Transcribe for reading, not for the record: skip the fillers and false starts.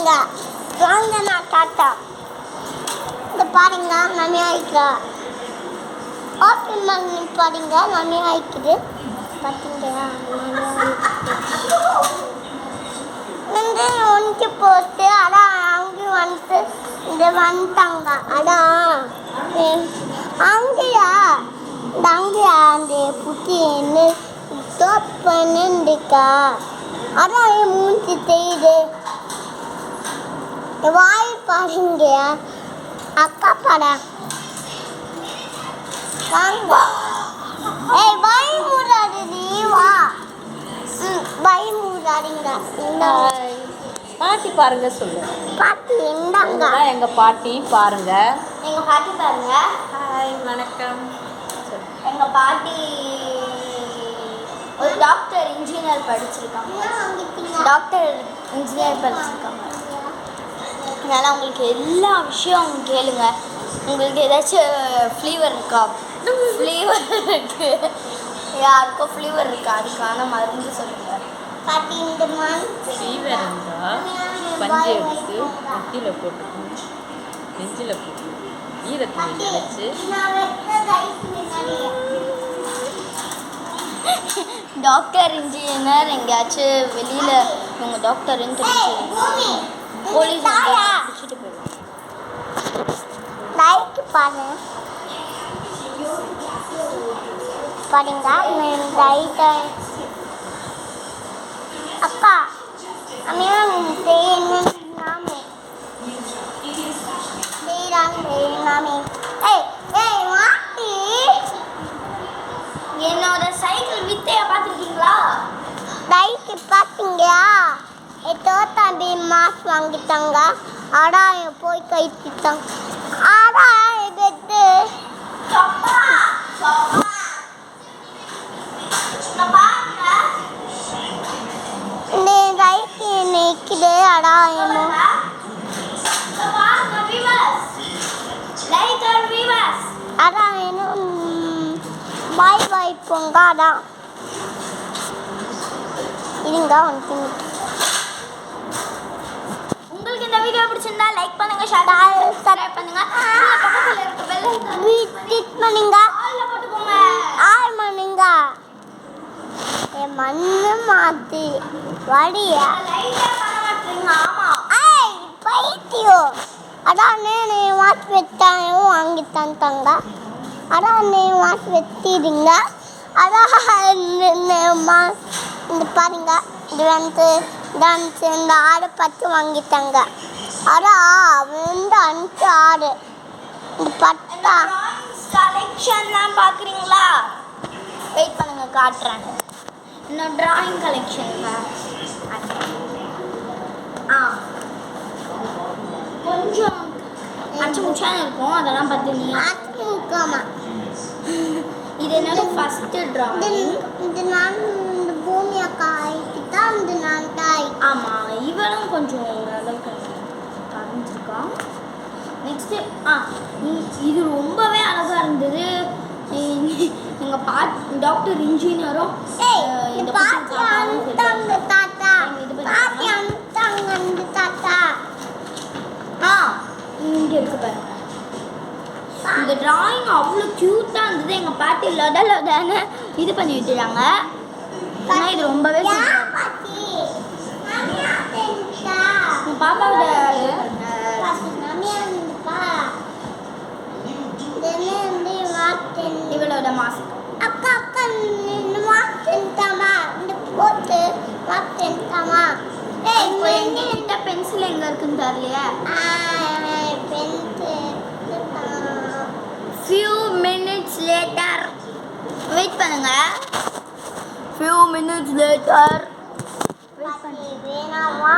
பாருங்க வாங்க நான் டாட்டா இந்த பாருங்க நம்ம ஆயிக்கா ஓப்பன் பண்ணி பாருங்க நம்ம ஆயிக்குது பார்த்தீங்களா வந்து ஒன்று போட்டு அதான் அங்கே வந்து இந்த வந்துட்டாங்க அதான் அங்கேயா இந்த அங்கேயா அந்த புத்தி என்ன பண்ணிருக்கா அதான் மூஞ்சி தெரியுது வாய் பாருங்க அக்கா பாடா வாங்க ஏய் வாய் மூடாது நீ வா வாய் மூடாதீங்க பாட்டி பாருங்க சொல்லு. பாட்டி இந்தாங்க எங்க பாட்டி பாருங்க. எங்க பாட்டி பாருங்க. ஹாய் வணக்கம். எங்க பாட்டி ஒரு டாக்டர் இன்ஜினியர் படிச்சிருக்காங்க. அதனால உங்களுக்கு எல்லா விஷயம் கேளுங்க. உங்களுக்கு ஏதாச்சும் ஃப்ளீவர் இருக்கா? ஃப்ளீவர் இருக்கு. யாருக்கும் ஃப்ளீவர் இருக்கா? அதுக்கான மருந்து சொல்லுங்க. பாட்டி இந்த மாதிரி ஃபீவர் இருந்தால் பஞ்சு எடுத்து நெத்தியில் போட்டுக்கணும், நெஞ்சில் போட்டு ஈரத்தில் நினைச்சு டாக்டர் இன்ஜினியர் எங்கேயாச்சும் வெளியில் இவங்க டாக்டர்னு தெரிஞ்சு போலீஸ் பிடிச்சிட்டு போயிடுவாங்க. லைக் பாருங்க லைட்டை அப்பா அம்மையாமே என்னோட சைக்கிள் வித்தையை பார்த்துருக்கீங்களா? லைட்டு பார்த்தீங்களா? தோத்தாண்டி மாஸ் வாங்கிட்டாங்க. ஆடா போய் கைத்திட்டாங்க. ஆடா எடுத்து நிற்குது. அடா அதான் இன்னும் பாய் பாய் போங்க. அதான் இருங்க உங்களுக்கு இந்த வீடியோ பிடிச்சிருந்தா லைக் பண்ணுங்க, சப்ஸ்கிரைப் பண்ணுங்க, பக்கத்துல இருக்க பெல் ஐகானை கிளிக் பண்ணுங்க, ஆல்ல போட்டுக்கோங்க. ஆல் பண்ணுங்க. மண்ணு மாத்தி வடியா லைட்டா பண்ண மாட்டீங்க. ஆமா ஏய் பைத்தியோ அதான் நீ வாட்ச் வெட்டாயும் வாங்கி தந்தாங்க. அதான் நீ வாட்ச் வெட்டிடுங்க. அதான் இந்த பாருங்க இது வந்து டான்ஸ் இந்த ஆடு பத்து வாங்கிட்டாங்க. அதான் வந்து அஞ்சு ஆடு இந்த பத்தா கலெக்ஷன்லாம் பார்க்குறீங்களா? வெயிட் பண்ணுங்க காட்டுறேன். இன்னும் ட்ராயிங் கலெக்ஷனுங்க. கொஞ்சம் அச்சு முச்சான இருக்கும், அதெல்லாம் பார்த்தீங்க. இது என்னோட ஃபர்ஸ்ட் ட்ராயிங். இது நான் இந்த பூமி அக்கா ஆயிட்டா இந்த நான் தாய். ஆமாம் இவளும் கொஞ்சம் ஓரளவுக்கு வரைஞ்சிருக்கான். நெக்ஸ்ட்டு இது ரொம்பவே அழகாக இருந்தது. எங்கள் டாக்டர் இன்ஜினியரும் இங்கே இருக்கு பாருங்க. இந்த டிராயிங் அவ்வளோ க்யூட்டாக இருந்தது. எங்கள் பாட்டி லொடன்னு இது பண்ணி விட்டுறாங்க. ஆனால் இது ரொம்பவே பாப்பாவோட இவளோட மாஸ்க். அக்கா அக்கா மாஸ்க்மா இந்த போட்டு மாஸ்க்மா. இப்போ எங்ககிட்ட பென்சில் எங்கே இருக்குன்னு தெரியலையே. few minutes later வெயிட் பண்ணுங்க. few minutes later வெயிட் பண்ணி வேணாமா